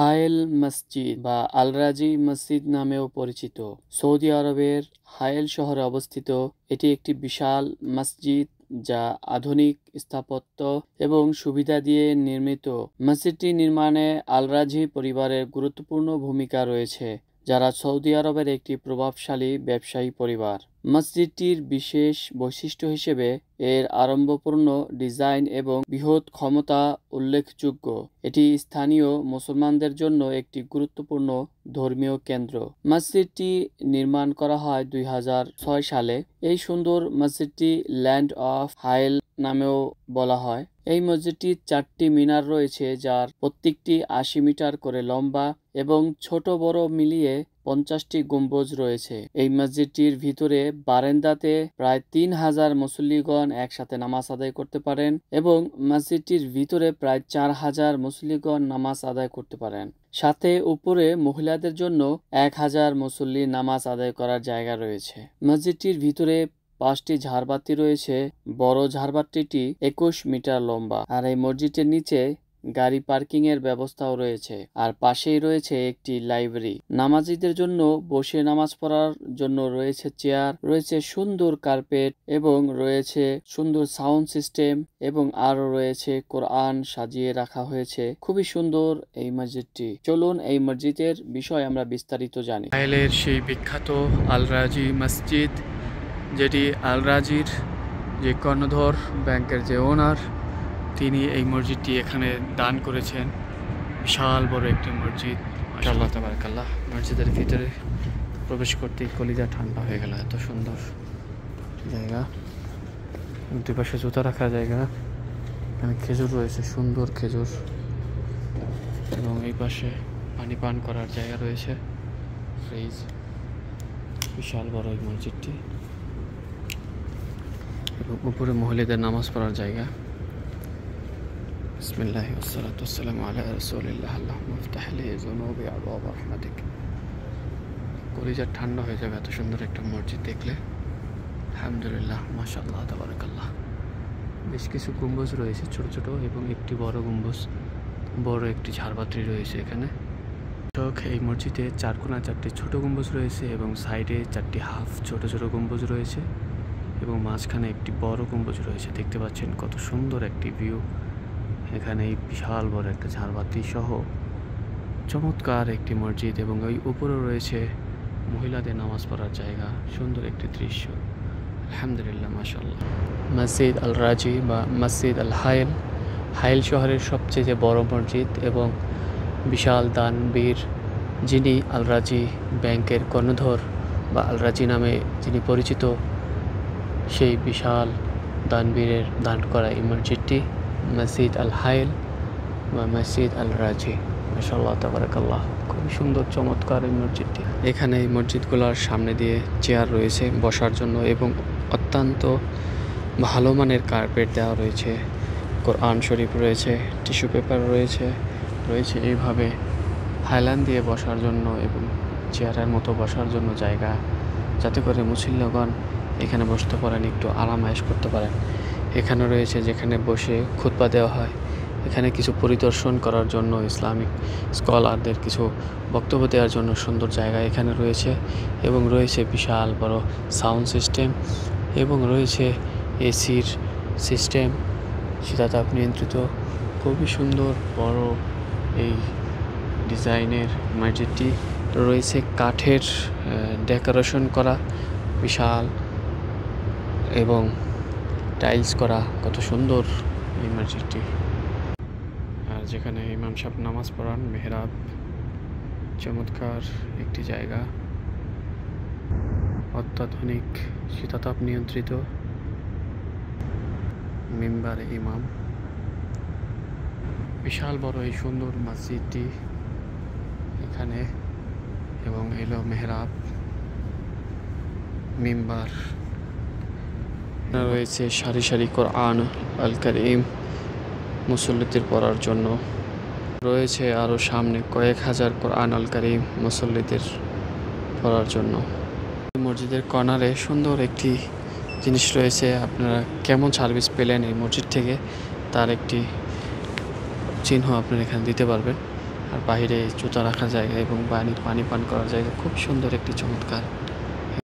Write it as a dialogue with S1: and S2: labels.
S1: হায়েল মসজিদ বা আল রাজি মসজিদ নামেও পরিচিত সৌদি আরবের হায়েল শহরে অবস্থিত। এটি একটি বিশাল মসজিদ যা আধুনিক স্থাপত্য এবং সুবিধা দিয়ে নির্মিত। মসজিদটি নির্মাণে আল রাজি পরিবারের গুরুত্বপূর্ণ ভূমিকা রয়েছে, যারা সৌদি আরবের একটি প্রভাবশালী ব্যবসায়ী পরিবার। মসজিদটির বিশেষ বৈশিষ্ট্য হিসেবে এর আড়ম্বরপূর্ণ ডিজাইন এবং বৃহৎ ক্ষমতা উল্লেখযোগ্য। এটি স্থানীয় মুসলমানদের জন্য একটি গুরুত্বপূর্ণ ধর্মীয় কেন্দ্র। মসজিদটি নির্মাণ করা হয় 2006 সালে। এই সুন্দর মসজিদটি ল্যান্ড অফ হায়েল নামেও বলা হয়। এই মসজিদটির 4টি মিনার রয়েছে, যার প্রত্যেকটি 80 মিটার করে লম্বা এবং ছোট বড় মিলিয়ে 50টি গম্বুজ রয়েছে। এই মসজিদটির ভিতরে বারান্দাতে প্রায় 3000 মুসল্লিগণ একসাথে নামাজ আদায় করতে পারেন এবং মসজিদটির ভিতরে প্রায় 4000 মুসল্লিগণ নামাজ আদায় করতে পারেন। সাথে উপরে মহিলাদের জন্য 1000 মুসল্লি নামাজ আদায় করার জায়গা রয়েছে। মসজিদটির ভিতরে 5টি ঝাড়বাতি রয়েছে। বড় ঝাড়বাতিটি 21 মিটার লম্বা। আর এই মসজিদের নিচে গাড়ি পার্কিং এর ব্যবস্থাও রয়েছে। আর পাশেই রয়েছে একটি লাইব্রেরি। নামাজীদের জন্য বসে নামাজ পড়ার জন্য রয়েছে চেয়ার, রয়েছে সুন্দর কার্পেট এবং রয়েছে সুন্দর সাউন্ড সিস্টেম এবং আরো রয়েছে কোরআন সাজিয়ে রাখা হয়েছে। খুবই সুন্দর এই মসজিদটি। চলুন এই মসজিদের বিষয়ে আমরা বিস্তারিত জানি। হায়েলের সেই বিখ্যাত আল রাজি মসজিদ, যেটি আল রাজির যে কর্ণধর ব্যাংকের যে ওনার, তিনি এই মসজিদটি এখানে দান করেছেন। বিশাল বড় একটি মসজিদ, মাশাআল্লাহ তাবারাকাল্লাহ। মসজিদের ভিতরে প্রবেশ করতেই কলিজা ঠান্ডা হয়ে গেল। এত সুন্দর জায়গা, দুই পাশে জুতা রাখার জায়গা, এখানে খেজুর রয়েছে, সুন্দর খেজুর, এবং এই পাশে পানি পান করার জায়গা রয়েছে, ফ্রিজ। বিশাল বড় এই মসজিদটি এবং উপরে মহিলাদের নামাজ পড়ার জায়গা। বিসমিল্লাহি ওয়াসসালাতু ওয়াসসালামু আলা রাসূলিল্লাহ আল্লাহুম্মা ইফতাহ লি যুনুবি আবওয়াব রাহমাতিক। কলিজা ঠান্ডা হয়ে যাবে এত সুন্দর একটা মসজিদ দেখলে। আলহামদুলিল্লাহ, মাশাআল্লাহ তাবারাকাল্লাহ। বেশ কিছু গম্বুজ রয়েছে ছোট ছোট এবং একটি বড় গম্বুজ, বড় একটি ঝাড়বাতি রয়েছে এখানে। এই মসজিদে 4 কোণায় 4টি ছোট গম্বুজ রয়েছে এবং সাইডে 4টি হাফ ছোট ছোট গম্বুজ রয়েছে এবং মাঝখানে একটি বড় গম্বুজ রয়েছে। দেখতে পাচ্ছেন কত সুন্দর একটি ভিউ। এখানে এই বিশাল বড় একটা ঝাড়বাতি সহ চমৎকার একটি মসজিদ এবং ওই উপরে রয়েছে মহিলাদের নামাজ পড়ার জায়গা। সুন্দর একটি দৃশ্য, আলহামদুলিল্লাহ, মাশাআল্লাহ। মসজিদ আল রাজি বা মসজিদ আল হায়েল, হায়েল শহরের সবচেয়ে বড় মসজিদ এবং বিশাল দানবীর, যিনি আল রাজি ব্যাংকের কর্ণধর বা আল রাজি নামে যিনি পরিচিত, সেই বিশাল দানবীরের দান করা এই মসজিদটি মসজিদ আল হায়েল বা মসজিদ আল রাজি। মাশাআল্লাহ তাবারাকাল্লাহ, খুবই সুন্দর চমৎকার এই মসজিদটি। এখানে এই মসজিদগুলোর সামনে দিয়ে চেয়ার রয়েছে বসার জন্য এবং অত্যন্ত ভালো মানের কার্পেট দেওয়া রয়েছে, কোরআন শরীফ রয়েছে, টিস্যু পেপার রয়েছে, রয়েছে এইভাবে হাইল্যান্ড দিয়ে বসার জন্য এবং চেয়ারের মতো বসার জন্য জায়গা, যাতে করে মুসল্লিগণ এখানে বসতে পারেন, একটু আরাম আয়েশ করতে পারেন। এখানে রয়েছে যেখানে বসে খুতবা দেওয়া হয়, এখানে কিছু পরিদর্শন করার জন্য ইসলামিক স্কলারদের কিছু বক্তব্য দেওয়ার জন্য সুন্দর জায়গা এখানে রয়েছে এবং রয়েছে বিশাল বড় সাউন্ড সিস্টেম এবং রয়েছে এসির সিস্টেম, শীতাতাপ নিয়ন্ত্রিত। খুবই সুন্দর বড় এই ডিজাইনের মসজিদটি। রয়েছে কাঠের ডেকোরেশন করা, বিশাল এবং টাইলস করা, কত সুন্দর এই মসজিদটি। আর যেখানে ইমাম সাহেব নামাজ পড়ান, মেহরাব, চমৎকার একটি জায়গা, অত্যাধুনিক শীতাতাপ নিয়ন্ত্রিত মিম্বারে ইমাম। বিশাল বড় এই সুন্দর মসজিদটি এখানে, এবং এলো মেহরাব, মিম্বার, রয়েছে সারি সারি কোরআন আল কারীম মুসল্লিদের পড়ার জন্য। রয়েছে আরও সামনে কয়েক হাজার কোরআন আল কারীম মুসল্লিদের পড়ার জন্য। মসজিদের কর্নারে সুন্দর একটি জিনিস রয়েছে। আপনারা কেমন সার্ভিস পেলেন এই মসজিদ থেকে তার একটি চিহ্ন আপনারা এখানে দিতে পারবেন। আর বাইরে জুতা রাখার জায়গা এবং পানি পান করার জায়গা খুব সুন্দর একটি চমৎকার